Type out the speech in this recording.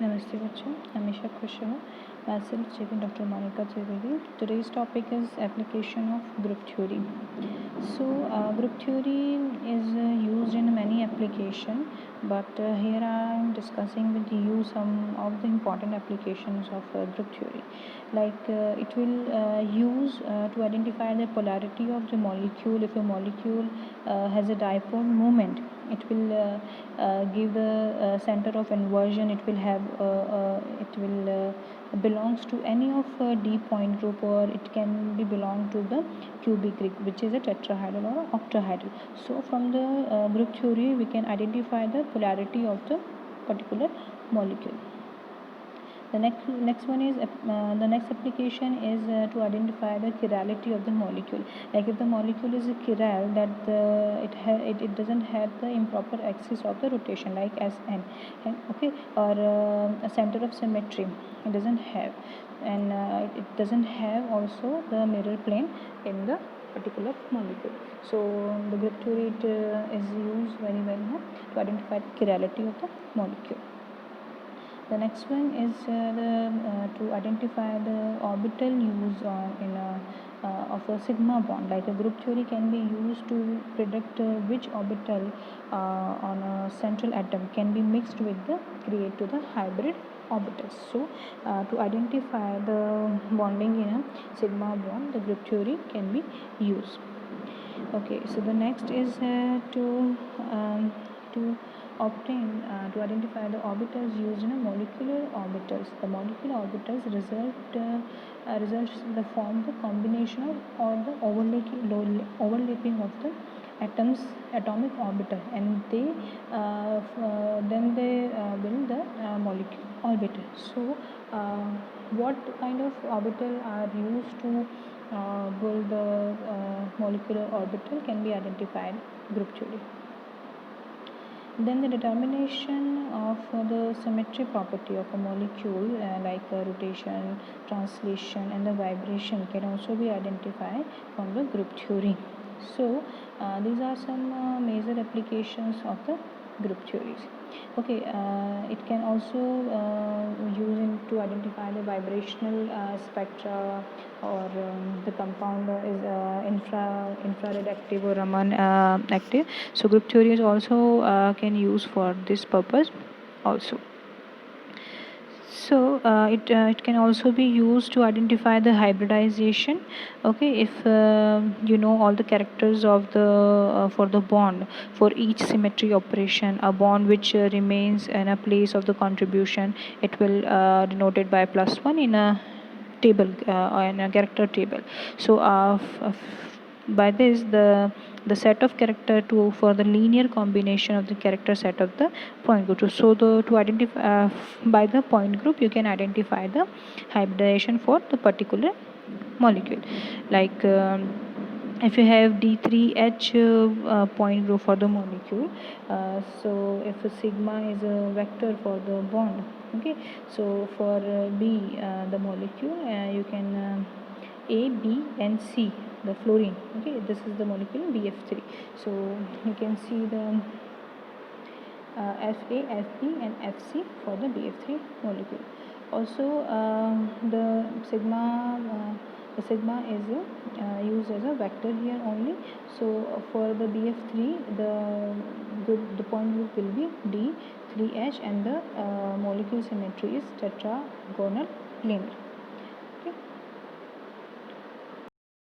नमस्ते बच्चों, हमेशा खुश रहो। Myself JP Dr. Monica Trivedi. Today's topic is application of group theory. So group theory is used in many application, but here I am discussing with you some of the important applications of group theory. Like it will use to identify the polarity of the molecule. If a molecule has a dipole moment, it will give the center of inversion. It will have it will belongs to any of d point group, or it can be belong to the cubic group, which is a tetrahedral or octahedral. So from the group theory we can identify the polarity of the particular molecule. The next one is the next application is to identify the chirality of the molecule. Like if the molecule is a chiral, that it doesn't have the improper axis of the rotation, like Sn, and okay, or a center of symmetry it doesn't have, and it doesn't have also the mirror plane in the particular molecule. So the group theory is used very well to identify the chirality of the molecule. The next one is to identify the orbital use of a sigma bond. Like a group theory can be used to predict which orbital on a central atom can be mixed with the create to the hybrid orbitals. So to identify the bonding in a sigma bond, the group theory can be used. Okay, so the next is to obtain to identify the orbitals used in a molecular orbitals. The molecular orbitals results the form the combination of or the overlapping of the atomic orbital, and they then they build the molecule orbital. So what kind of orbital are used to build the molecular orbital can be identified group theory. Then the determination of the symmetry property of a molecule like rotation, translation, and the vibration can also be identified from the group theory. So these are some major applications of the group theories. Okay, it can also use to identify the vibrational spectra, or the compound is infrared active or Raman active. So group theory is also can use for this purpose also. So it can also be used to identify the hybridization. Okay, if you know all the characters of the for the bond for each symmetry operation, a bond which remains in a place of the contribution, it will denoted by +1 in a table in a character table. So by this the set of character to for the linear combination of the character set of the point group. So the to identify by the point group you can identify the hybridization for the particular molecule. Like if you have D3H point group for the molecule, so if a sigma is a vector for the bond, okay, so for B the molecule you can A, B and C the fluorine. Okay, this is the molecule BF3. So you can see the Fa, Fb and Fc for the BF3 molecule. Also the sigma is used as a vector here only. So for the BF3 the point group will be D3H, and the molecule symmetry is tetragonal planar.